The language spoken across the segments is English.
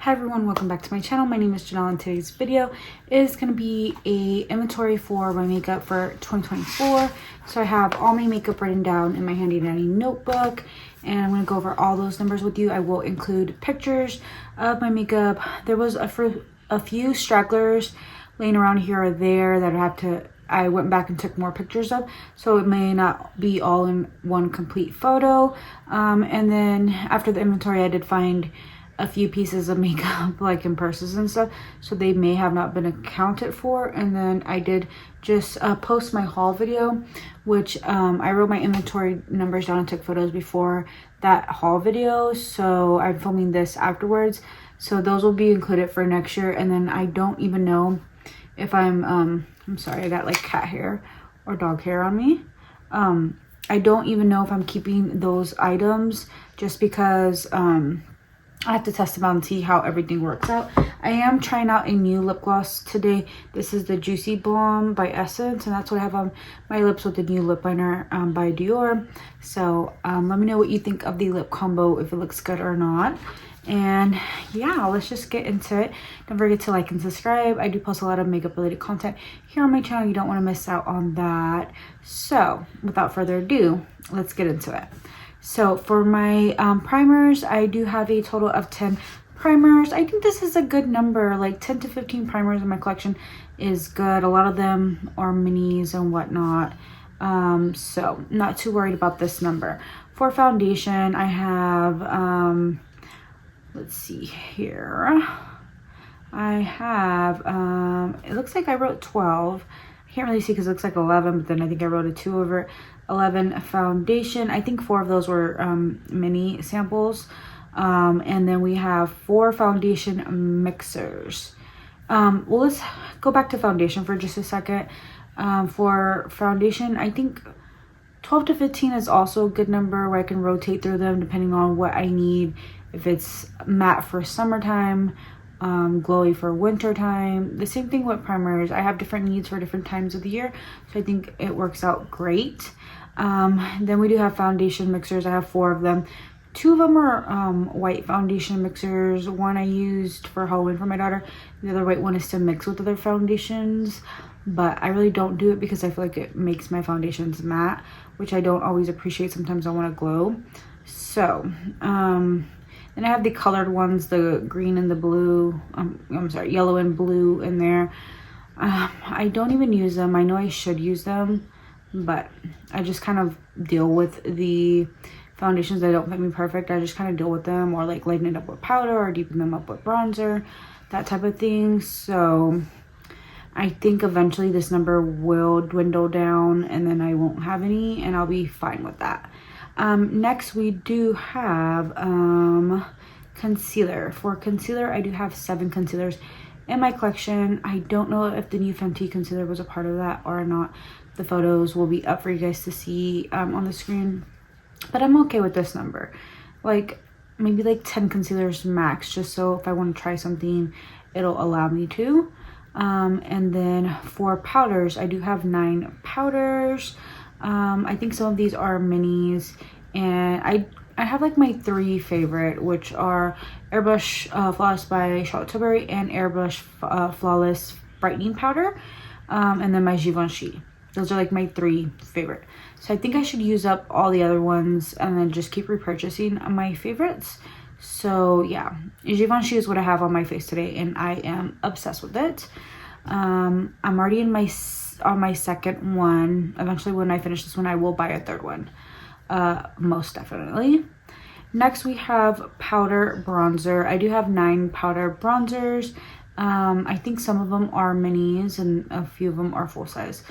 Hi everyone, welcome back to my channel. My name is Janelle and today's video is going to be a inventory for my makeup for 2024. So I have all my makeup written down in my handy dandy notebook and I'm going to go over all those numbers with you. I will include pictures of my makeup. There was a few stragglers laying around here or there that I went back and took more pictures of, so it may not be all in one complete photo. And then after the inventory I did find a few pieces of makeup like in purses and stuff, so they may have not been accounted for. And then I did just post my haul video, which I wrote my inventory numbers down and took photos before that haul video, so I'm filming this afterwards, so those will be included for next year. And then I don't even know if I'm sorry, I got like cat hair or dog hair on me. I don't even know if I'm keeping those items just because I have to test them out and see how everything works out. I am trying out a new lip gloss today. This is the Juicy Blonde by Essence, and that's what I have on my lips with the new lip liner by Dior. So let me know what you think of the lip combo, if it looks good or not. And yeah, let's just get into it. Don't forget to like and subscribe. I do post a lot of makeup related content here on my channel. You don't want to miss out on that. So without further ado, let's get into it. So for my primers, I do have a total of 10 primers. I think this is a good number. Like 10 to 15 primers in my collection is good. A lot of them are minis and whatnot. So not too worried about this number. For foundation, I have, let's see here. I have, it looks like I wrote 12. I can't really see because it looks like 11, but then I think I wrote a 2 over 11 foundation. I think 4 of those were mini samples. And then we have 4 foundation mixers. Well, let's go back to foundation for just a second. For foundation, I think 12 to 15 is also a good number where I can rotate through them depending on what I need. If it's matte for summertime, glowy for winter time. The same thing with primers. I have different needs for different times of the year, so I think it works out great. Then we do have foundation mixers. I have 4 of them. 2 of them are white foundation mixers. One I used for Halloween for my daughter. The other white one is to mix with other foundations, but I really don't do it because I feel like it makes my foundations matte, which I don't always appreciate. Sometimes I want to glow. So then I have the colored ones, the green and the blue, I'm sorry, yellow and blue in there. I don't even use them. I know I should use them, but I just kind of deal with the foundations that don't fit me perfect. I just kind of deal with them, or like lighten it up with powder or deepen them up with bronzer, that type of thing. So I think eventually this number will dwindle down and then I won't have any, and I'll be fine with that. Next we do have concealer. For concealer, I do have 7 concealers in my collection. I don't know if the new Fenty concealer was a part of that or not. The photos will be up for you guys to see on the screen, but I'm okay with this number. Like maybe like 10 concealers max, just so if I want to try something it'll allow me to. And then for powders, I do have 9 powders. I think some of these are minis, and I have like my 3 favorite, which are Airbrush Flawless by Charlotte Tilbury and Airbrush Flawless Brightening Powder, and then my Givenchy. Those are like my 3 favorite. So I think I should use up all the other ones and then just keep repurchasing my favorites. So yeah, Givenchy is what I have on my face today, and I am obsessed with it. I'm already in on my second one. Eventually when I finish this one I will buy a third one, most definitely. Next we have powder bronzer. I do have 9 powder bronzers. I think some of them are minis and a few of them are full size.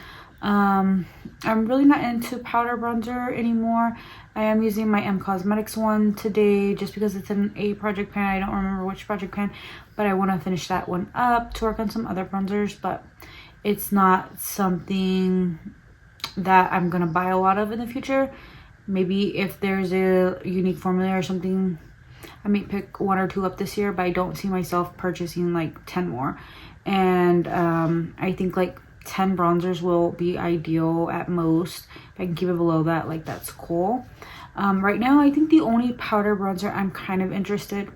I'm really not into powder bronzer anymore. I am using my M Cosmetics one today just because it's in a project pan. I don't remember which project pan, but I want to finish that one up to work on some other bronzers, but it's not something that I'm gonna buy a lot of in the future. Maybe if there's a unique formula or something, I may pick 1 or 2 up this year, but I don't see myself purchasing like 10 more. And I think like 10 bronzers will be ideal at most. If I can keep it below that, like that's cool. Right now I think the only powder bronzer I'm kind of interested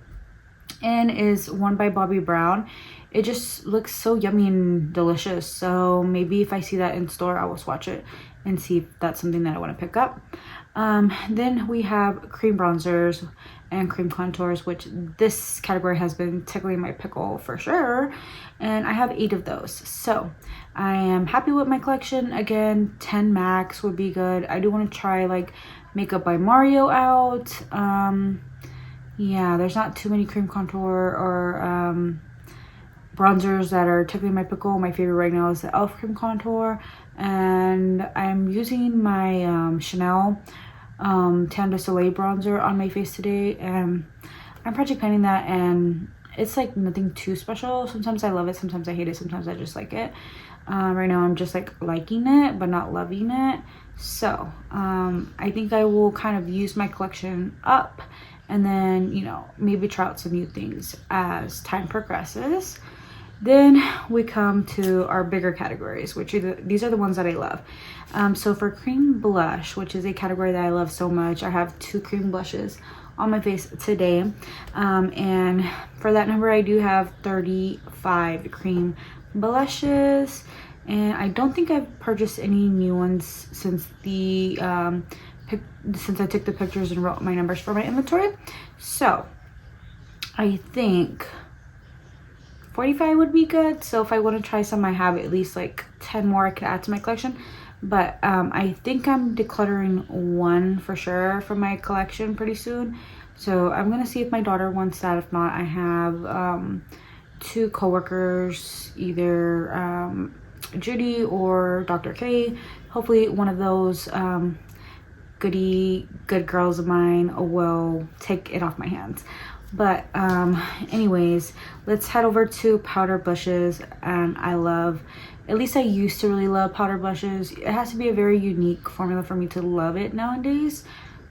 and is one by Bobbi Brown. It just looks so yummy and delicious. So maybe if I see that in store, I will swatch it and see if that's something that I want to pick up. Then we have cream bronzers and cream contours, which this category has been tickling my pickle for sure. And I have 8 of those. So I am happy with my collection. Again, 10 max would be good. I do want to try like Makeup by Mario out. Yeah, there's not too many cream contour or bronzers that are tickling my pickle. My favorite right now is the e.l.f. cream contour, and I'm using my Chanel Tan de Soleil bronzer on my face today, and I'm project painting that, and it's like nothing too special. Sometimes I love it, sometimes I hate it, sometimes I just like it. Right now I'm just like liking it but not loving it. So I think I will kind of use my collection up, and then, you know, maybe try out some new things as time progresses. Then we come to our bigger categories, which are these are the ones that I love. So for cream blush, which is a category that I love so much, I have 2 cream blushes on my face today. And for that number, I do have 35 cream blushes. And I don't think I've purchased any new ones since the since I took the pictures and wrote my numbers for my inventory. So I think 45 would be good. So if I want to try some, I have at least like 10 more I could add to my collection. But I think I'm decluttering 1 for sure from my collection pretty soon. So I'm gonna see if my daughter wants that. If not, I have 2 coworkers, either Judy or Dr. K. Hopefully one of those good girls of mine will take it off my hands. But anyways, let's head over to powder blushes. I love, at least I used to really love powder blushes. It has to be a very unique formula for me to love it nowadays,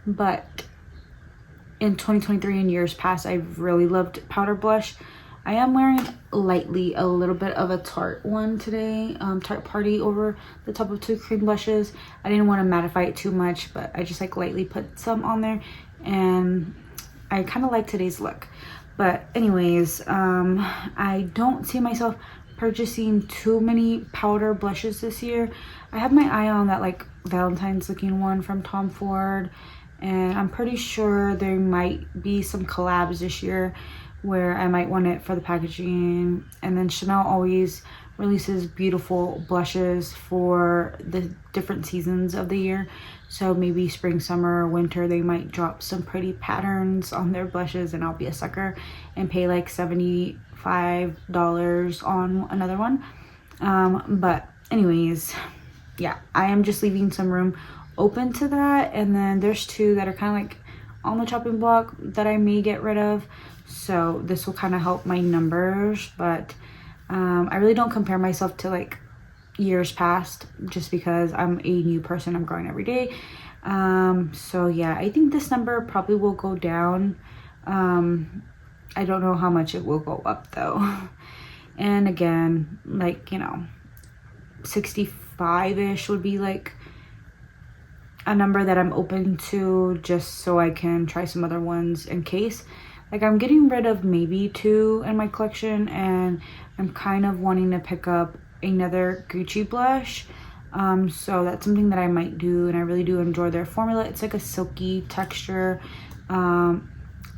but in 2023 and years past, I've really loved powder blush. I am wearing lightly a little bit of a Tarte one today, Tarte Party, over the top of 2 cream blushes. I didn't want to mattify it too much, but I just like lightly put some on there, and I kind of like today's look. But anyways, I don't see myself purchasing too many powder blushes this year. I have my eye on that like Valentine's looking one from Tom Ford, and I'm pretty sure there might be some collabs this year where I might want it for the packaging. And then Chanel always releases beautiful blushes for the different seasons of the year. So maybe spring, summer, winter, they might drop some pretty patterns on their blushes, and I'll be a sucker and pay like $75 on another one. But anyways, yeah, I am just leaving some room open to that. And then there's 2 that are kind of like on the chopping block that I may get rid of. So this will kind of help my numbers, but I really don't compare myself to like years past, just because I'm a new person. I'm growing every day. So yeah, I think this number probably will go down. I don't know how much it will go up though. And again, like, you know, 65-ish would be like a number that I'm open to, just so I can try some other ones in case. Like, I'm getting rid of maybe 2 in my collection, and I'm kind of wanting to pick up another Gucci blush. So that's something that I might do, and I really do enjoy their formula. It's like a silky texture.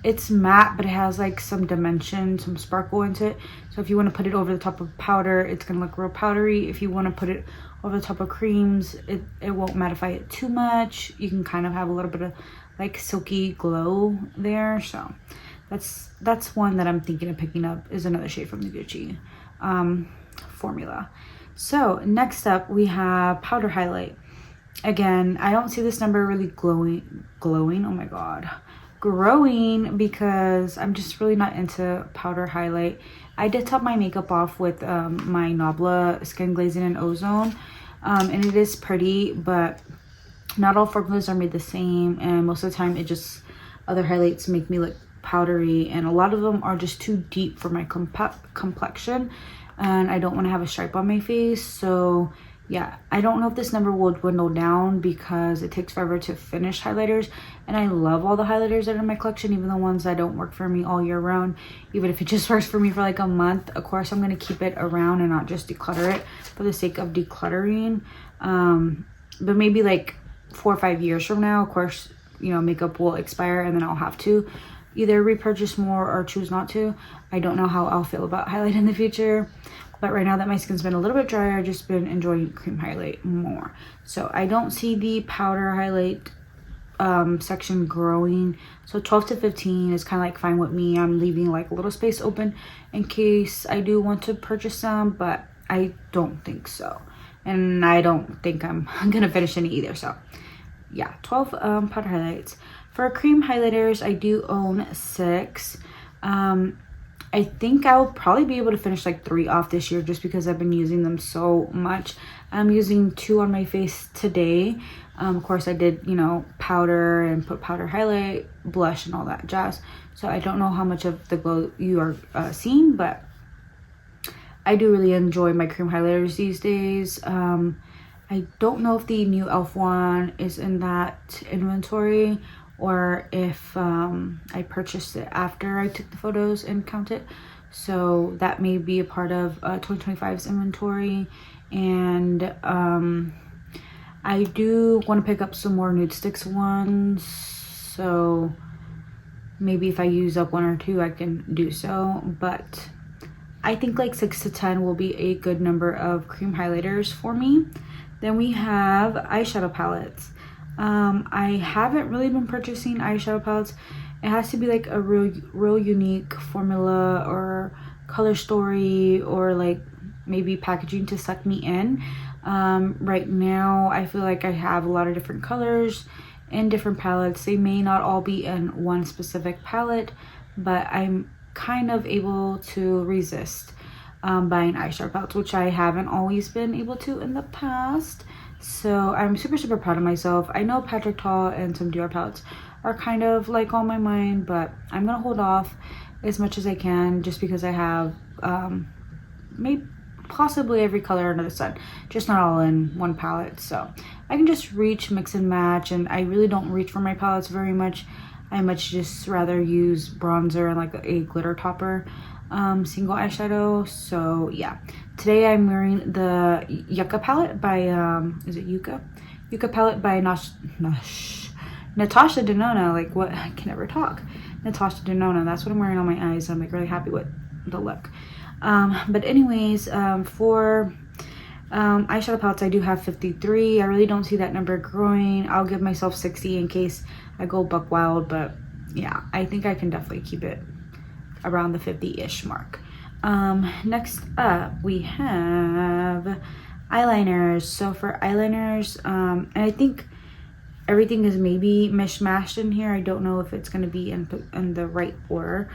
It's matte, but it has like some dimension, some sparkle into it. So if you want to put it over the top of powder, it's gonna look real powdery. If you want to put it over the top of creams, it won't mattify it too much. You can kind of have a little bit of like silky glow there. So that's one that I'm thinking of picking up, is another shade from the Gucci formula. So next up we have powder highlight. Again, I don't see this number really glowing, oh my god, growing, because I'm just really not into powder highlight. I did top my makeup off with my Nabla Skin Glazing and Ozone, and it is pretty, but not all formulas are made the same, and most of the time it just, other highlights make me look powdery, and a lot of them are just too deep for my complexion, and I don't want to have a stripe on my face. So yeah, I don't know if this number will dwindle down because it takes forever to finish highlighters, and I love all the highlighters that are in my collection, even the ones that don't work for me all year round. Even if it just works for me for like a month, of course I'm going to keep it around and not just declutter it for the sake of decluttering. But maybe like 4 or 5 years from now, of course, you know, makeup will expire and then I'll have to either repurchase more or choose not to. I don't know how I'll feel about highlight in the future, but right now that my skin's been a little bit drier, I've just been enjoying cream highlight more. So I don't see the powder highlight section growing, so 12 to 15 is kind of like fine with me. I'm leaving like a little space open in case I do want to purchase some, but I don't think so, and I don't think I'm gonna finish any either. So yeah, 12 powder highlights. For cream highlighters, I do own 6. I think I'll probably be able to finish like 3 off this year just because I've been using them so much. I'm using 2 on my face today. Of course, I did, you know, powder and put powder highlight, blush, and all that jazz. So I don't know how much of the glow you are seeing, but I do really enjoy my cream highlighters these days. I don't know if the new e.l.f. one is in that inventory or if I purchased it after I took the photos and counted. So that may be a part of 2025's inventory. And I do want to pick up some more Nudestix ones, so maybe if I use up 1 or 2 I can do so, but I think like 6 to 10 will be a good number of cream highlighters for me. Then we have eyeshadow palettes. I haven't really been purchasing eyeshadow palettes. It has to be like a real unique formula or color story or like maybe packaging to suck me in. Right now I feel like I have a lot of different colors in different palettes. They may not all be in one specific palette, but I'm kind of able to resist buying eyeshadow palettes, which I haven't always been able to in the past. So I'm super proud of myself. I know Patrick Ta and some Dior palettes are kind of like on my mind, but I'm gonna hold off as much as I can just because I have maybe possibly every color under the sun, just not all in one palette. So I can just reach, mix and match, and I really don't reach for my palettes very much. I much just rather use bronzer and like a glitter topper single eyeshadow. So yeah, today I'm wearing the Yucca palette by is it Yucca palette by Natasha Denona. Like, what, I can never talk. Natasha Denona, that's what I'm wearing on my eyes. I'm like really happy with the look. But anyways, for eyeshadow palettes, I do have 53. I really don't see that number growing. I'll give myself 60 in case I go buck wild, but yeah, I think I can definitely keep it around the 50-ish mark. Next up we have eyeliners. So for eyeliners, and I think everything is maybe mishmashed in here. I don't know if it's going to be in the right order.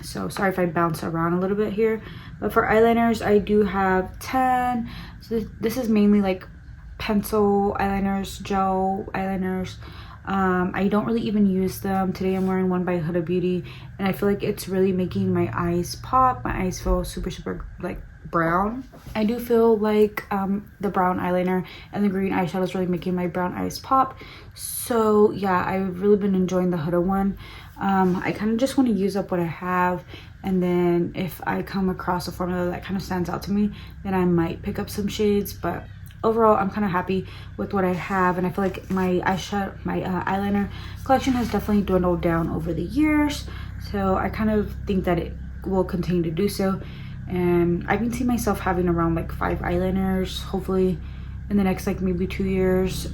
So sorry if I bounce around a little bit here, but for eyeliners I do have 10. So this is mainly like pencil eyeliners, gel eyeliners. I don't really even use them. Today I'm wearing one by Huda Beauty, and I feel like it's really making my eyes pop. My eyes feel super like brown. I do feel like the brown eyeliner and the green eyeshadow is really making my brown eyes pop. So yeah, I've really been enjoying the Huda one. I kind of just want to use up what I have, and then if I come across a formula that kind of stands out to me, then I might pick up some shades. But overall, I'm kind of happy with what I have, and I feel like my eyeliner collection has definitely dwindled down over the years. So I kind of think that it will continue to do so, and I can see myself having around like 5 eyeliners hopefully in the next like maybe 2 years.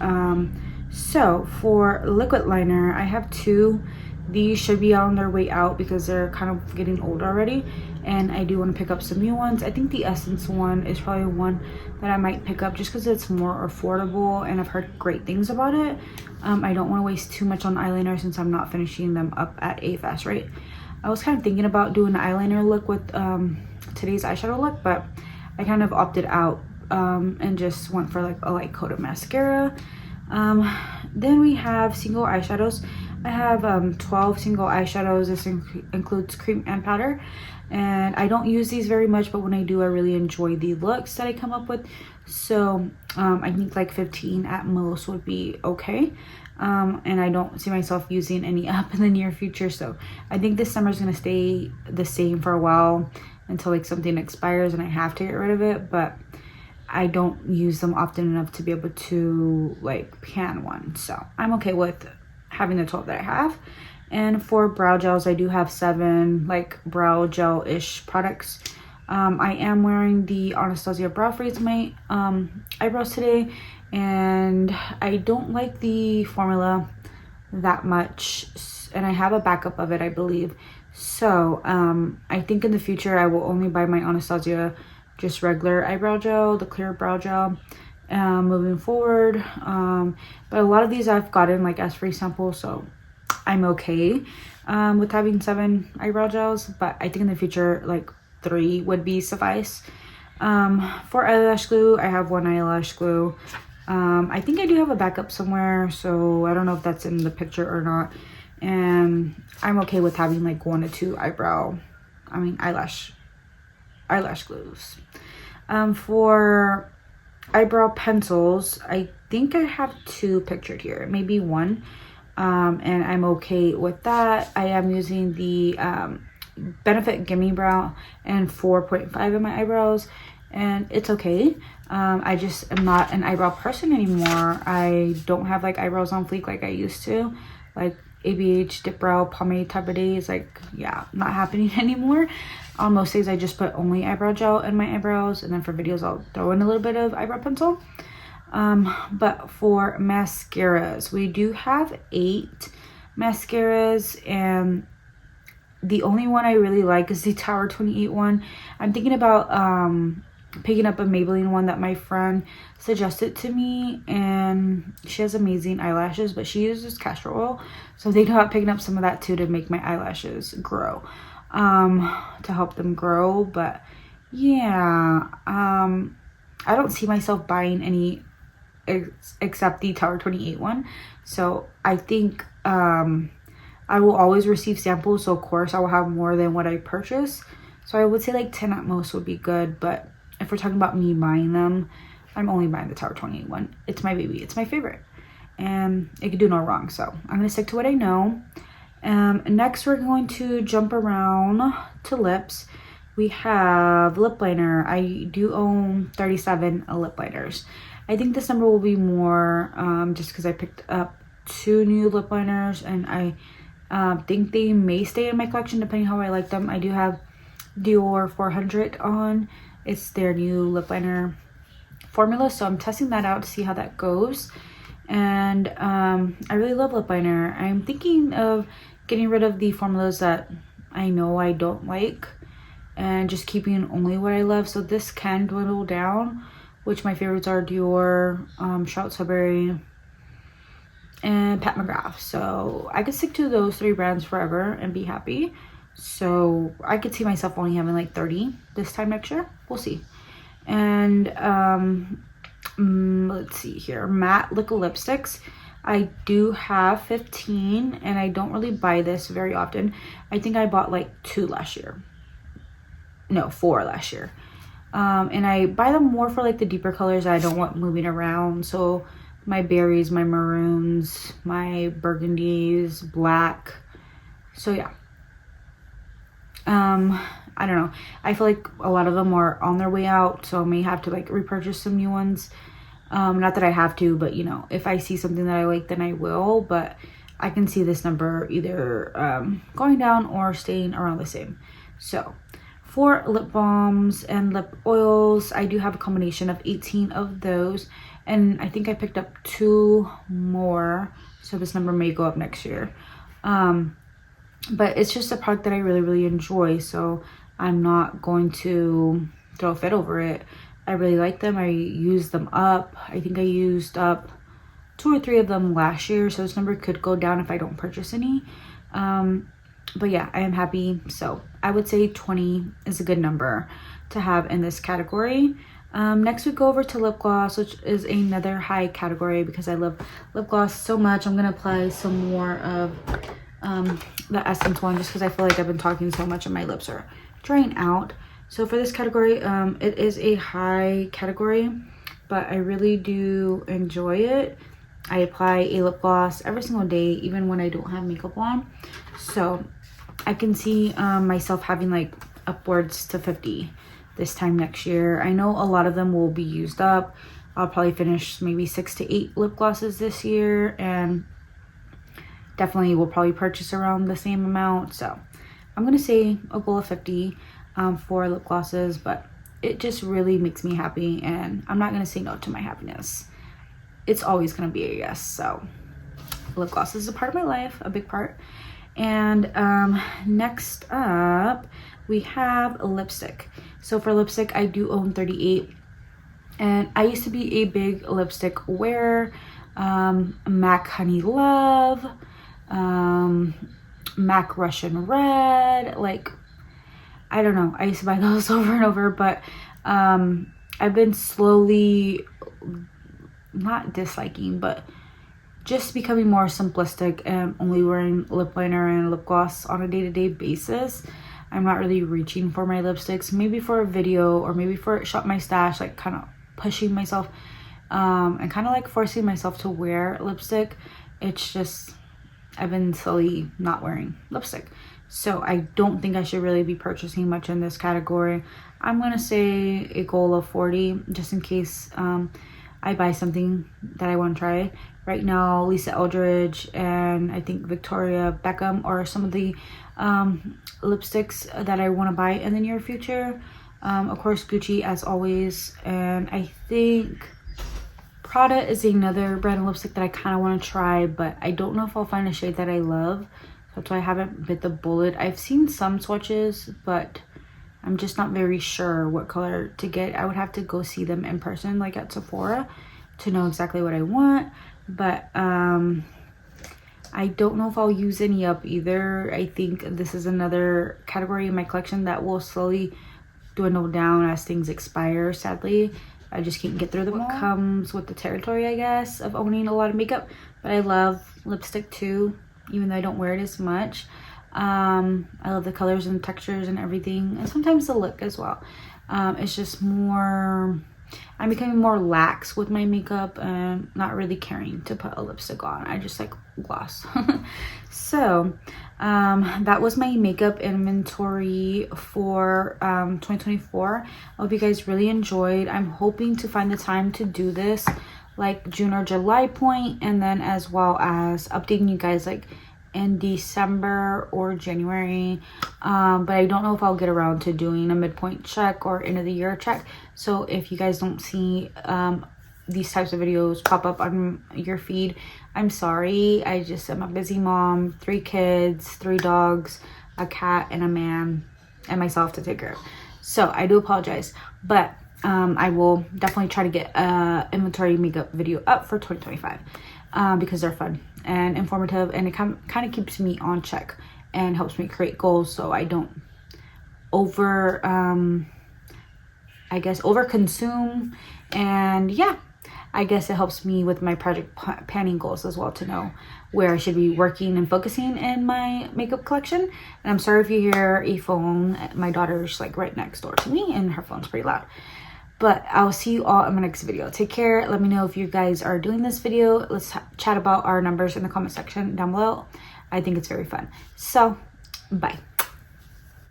So for liquid liner, I have 2. These should be on their way out because they're kind of getting old already, and I do want to pick up some new ones. I think the Essence one is probably one that I might pick up just because it's more affordable and I've heard great things about it. I don't want to waste too much on eyeliner since I'm not finishing them up at AFS, right? I was kind of thinking about doing an eyeliner look with today's eyeshadow look, but I kind of opted out and just went for like a light coat of mascara. Then we have single eyeshadows. I have 12 single eyeshadows. This includes cream and powder, and I don't use these very much, but when I do, I really enjoy the looks that I come up with. So I think like 15 at most would be okay. And I don't see myself using any up in the near future, so I think this summer is going to stay the same for a while until like something expires and I have to get rid of it, but I don't use them often enough to be able to like pan one, so I'm okay with having the 12 that I have. And for brow gels, I do have 7 like brow gel-ish products. I am wearing the Anastasia Brow Freeze in my eyebrows today, and I don't like the formula that much, and I have a backup of it, I believe. So I think in the future I will only buy my Anastasia just regular eyebrow gel, the clear brow gel, moving forward. But a lot of these I've gotten like as free samples, so I'm okay with having 7 eyebrow gels, but I think in the future like 3 would be suffice. For eyelash glue, I have 1 eyelash glue. I think I do have a backup somewhere, so I don't know if that's in the picture or not. And I'm okay with having like 1 or 2 eyelash glues. For eyebrow pencils, I think I have 2 pictured here, maybe 1. And I'm okay with that. I am using the Benefit Gimme Brow and 4.5 in my eyebrows, and it's okay. I just am not an eyebrow person anymore. I don't have like eyebrows on fleek like I used to, like ABH dip brow pomade type of days. Like, yeah, not happening anymore. On most days I just put only eyebrow gel in my eyebrows, and then for videos I'll throw in a little bit of eyebrow pencil. But for mascaras, we do have 8 mascaras, and the only one I really like is the Tower 28 one. I'm thinking about picking up a Maybelline one that my friend suggested to me, and she has amazing eyelashes, but she uses castor oil, so thinking about picking up some of that too to make my eyelashes grow, to help them grow. But yeah, I don't see myself buying any except the Tower 28 one, so I think I will always receive samples, so of course I will have more than what I purchase. So I would say like 10 at most would be good, but if we're talking about me buying them, I'm only buying the Tower 28 one. It's my baby, it's my favorite, and it could do no wrong, so I'm gonna stick to what I know. Next we're going to jump around to lips. We have lip liner. I do own 37 lip liners. I think this number will be more just because I picked up 2 new lip liners, and I think they may stay in my collection depending how I like them. I do have Dior 400 on. It's their new lip liner formula, so I'm testing that out to see how that goes. And I really love lip liner. I'm thinking of getting rid of the formulas that I know I don't like and just keeping only what I love, so this can dwindle down, which my favorites are Dior, Charlotte Tilbury, and Pat McGrath. So I could stick to those 3 brands forever and be happy. So I could see myself only having like 30 this time next year. We'll see. And let's see here, matte liquid lipsticks. I do have 15, and I don't really buy this very often. I think I bought like 2 last year. No, 4 last year. And I buy them more for like the deeper colors that I don't want moving around. So my berries, my maroons, my burgundies, black. So yeah. I don't know. I feel like a lot of them are on their way out, so I may have to like repurchase some new ones. Not that I have to, but you know, if I see something that I like, then I will. But I can see this number either going down or staying around the same. So for lip balms and lip oils, I do have a combination of 18 of those, and I think I picked up 2 more, so this number may go up next year. But it's just a product that I really enjoy, so I'm not going to throw a fit over it. I really like them. I used them up. I think I used up 2 or 3 of them last year, so this number could go down if I don't purchase any. But yeah, I am happy. So I would say 20 is a good number to have in this category. Next we go over to lip gloss, which is another high category because I love lip gloss so much. I'm gonna apply some more of the Essence one just because I feel like I've been talking so much and my lips are drying out. So for this category, it is a high category, but I really do enjoy it. I apply a lip gloss every single day, even when I don't have makeup on. So I can see myself having like upwards to 50 this time next year. I know a lot of them will be used up. I'll probably finish maybe 6 to 8 lip glosses this year, and definitely will probably purchase around the same amount. So I'm gonna say a goal of 50 for lip glosses, but it just really makes me happy, and I'm not gonna say no to my happiness. It's always gonna be a yes. So lip gloss is a part of my life, a big part. And next up we have lipstick. So for lipstick, I do own 38, and I used to be a big lipstick wearer. MAC Honey Love, MAC Russian Red, like I don't know, I used to buy those over and over, but I've been slowly not disliking, but just becoming more simplistic and only wearing lip liner and lip gloss on a day-to-day basis. I'm not really reaching for my lipsticks, maybe for a video or maybe for Shop My Stash, like kind of pushing myself and kind of like forcing myself to wear lipstick. It's just I've been slowly not wearing lipstick, so I don't think I should really be purchasing much in this category. I'm gonna say a goal of 40 just in case I buy something that I want to try. Right now, Lisa Eldridge and I think Victoria Beckham are some of the lipsticks that I want to buy in the near future. Of course, Gucci as always, and I think Prada is another brand of lipstick that I kind of want to try, but I don't know if I'll find a shade that I love. That's why I haven't bit the bullet. I've seen some swatches, but I'm just not very sure what color to get. I would have to go see them in person, like at Sephora, to know exactly what I want. But I don't know if I'll use any up either. I think this is another category in my collection that will slowly dwindle down as things expire, sadly. I just can't get through them all. It comes with the territory, I guess, of owning a lot of makeup. But I love lipstick too, even though I don't wear it as much. I love the colors and textures and everything, and sometimes the look as well. It's just more, I'm becoming more lax with my makeup and not really caring to put a lipstick on. I just like gloss. So that was my makeup inventory for 2024. I hope you guys really enjoyed. I'm hoping to find the time to do this like June or July point, and then as well as updating you guys like in December or January, but I don't know if I'll get around to doing a midpoint check or end of the year check. So if you guys don't see these types of videos pop up on your feed, I'm sorry. I just am a busy mom, 3 kids, 3 dogs, a cat, and a man, and myself to take care of. So I do apologize, but I will definitely try to get a inventory makeup video up for 2025 because they're fun and informative, and it kind of keeps me on check and helps me create goals so I don't over consume. And yeah, I guess it helps me with my project planning goals as well, to know where I should be working and focusing in my makeup collection. And I'm sorry if you hear a phone. My daughter's like right next door to me and her phone's pretty loud. But I'll see you all in my next video. Take care. Let me know if you guys are doing this video. Let's chat about our numbers in the comment section down below. I think it's very fun. So, bye.